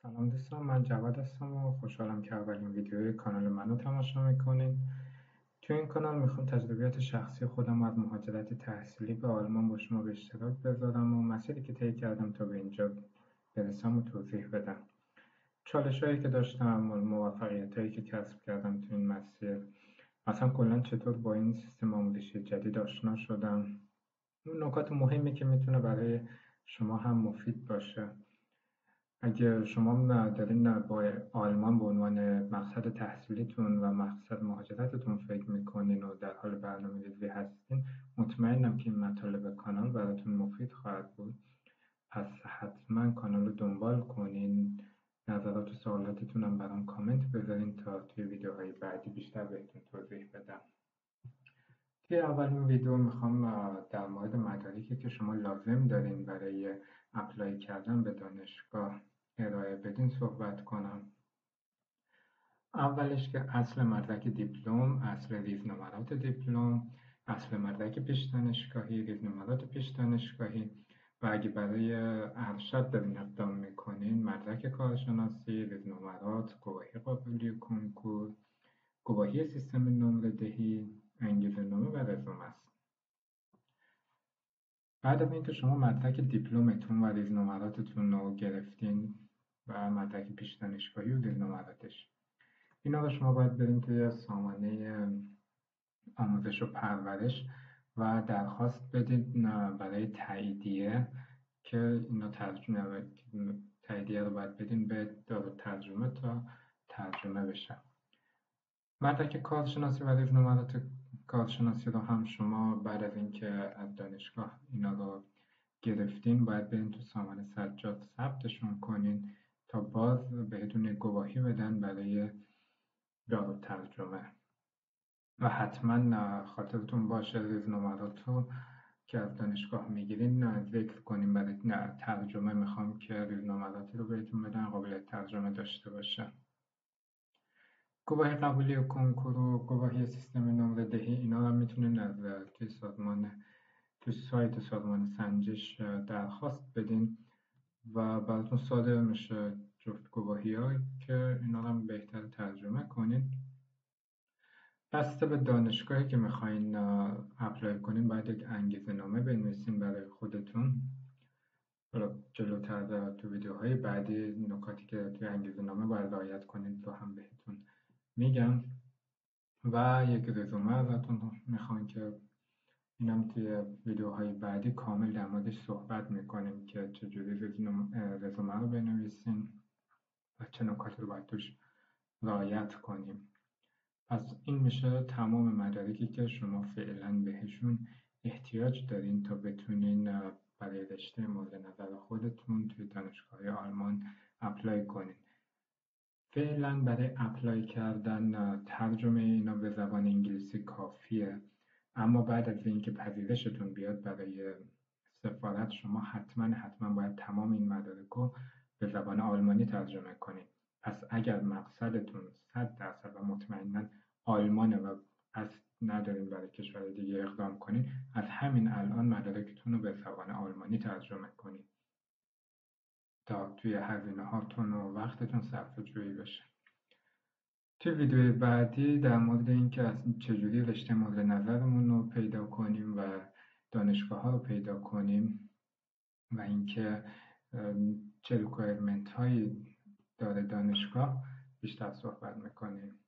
سلام دوستان، من جواد هستم و خوشحالم که اولین ویدیوی کانال منو تماشا میکنین. تو این کانال میخوام تجربیات شخصی خودم از مهاجرت تحصیلی به آلمان با شما به اشتراک بذارم و مسیری که طی کردم تا به اینجا برسم و توضیح بدم. چالش هایی که داشتم و موفقیت هایی که کسب کردم تو این مسیر، مثلا کلا چطور با این سیستم آموزشی جدید آشنا شدم، اون نکات مهمی که میتونه برای شما هم مفید باشه. اگه شما دارین با آلمان به عنوان مقصد تحصیلیتون و مقصد مهاجرتتون فکر میکنین و در حال برنامه‌ریزی هستین، مطمئنم که این مطالب کانال براتون مفید خواهد بود. پس حتما کانال رو دنبال کنین. نظرات و سوالاتتون هم برام کامنت بذارین تا توی ویدیوهای بعدی بیشتر بهتون توضیح بدم. توی اولین ویدیو میخوام در مورد مدارکی که شما لازم دارین برای اپلای کردن به دانشگاه ارائه بدین صحبت کنم. اولش که اصل مدرک دیپلم، اصل ریزنمرات دیپلم، اصل مدرک پیش دانشگاهی، ریزنمرات پیش دانشگاهی و اگه برای ارشد دارین اقدام میکنین مدرک کارشناسی، ریزنمرات، گواهی قبولی کنکور، گواهی سیستم نمره دهی، انگیزه‌نامه و رزومه است. بعد از اینکه شما مدرک دیپلمتون و ریزنمراتتون رو گرفتین و مدرک پیش دانشگاهی و ریزنمراتش، اینا رو شما باید برین توی سامانه آموزش و پرورش و درخواست بدید برای تاییدیه که اینا تاییدیه رو باید بدین به دارالترجمه تا ترجمه بشه. مدرک کارشناسی و ریزنمرات کارشناسی رو هم شما بعد از اینکه از دانشگاه اینا رو گرفتین باید برین تو سامانه سجاد ثبتشون کنین تا باز بهتون گواهی بدن برای دارالترجمه. و حتما خاطرتون باشه ریزنمرات رو که از دانشگاه میگیرین ذکر کنین برای ترجمه. میخوام که ریزنمراتی رو بهتون بدن قابلیت ترجمه داشته باشه. گواهی قبولی کنکور و گواهی سیستم نمره دهی اینا رو میتونین از توی سایت سازمان سنجش درخواست بدین و براتون صادر میشه جفت گواهی ها که اینا رو هم بهتر ترجمه کنین. بسته به دانشگاهی که میخواین اپلای کنین باید یک انگیزه نامه بنویسین برای خودتون. حالا جلوتر تو ویدیوهای بعدی نکاتی که توی انگیزه نامه باید رعایت کنین رو هم بهتون میگم. و یک رزومه ازتون میخوان که اینم توی ویدیوهای بعدی کامل در موردش صحبت میکنیم که چجوری رزومه رو بنویسین و چه نکاتی رو باید توش رعایت کنیم. پس این میشه تمام مدارکی که شما فعلا بهشون احتیاج دارین تا بتونین برای رشته مورد نظر خودتون توی دانشگاه آلمان اپلای کنین. فعلا برای اپلای کردن ترجمه اینا به زبان انگلیسی کافیه، اما بعد از اینکه پذیرشتون بیاد برای سفارت شما حتما باید تمام این مدارک رو به زبان آلمانی ترجمه کنید. پس اگر مقصدتون 100% و مطمئنا آلمانه و قصد ندارین برای کشور دیگه اقدام کنید، از همین الان مدارکتون رو به زبان آلمانی ترجمه کنید تا توی هزینه هاتون و وقتتون صرفه‌جویی بشه. توی ویدیوی بعدی در مورد اینکه از چجوری رشته مورد نظرمون رو پیدا کنیم و دانشگاه ها رو پیدا کنیم و اینکه چه ریکوایرمنت هایی داره دانشگاه بیشتر صحبت میکنیم.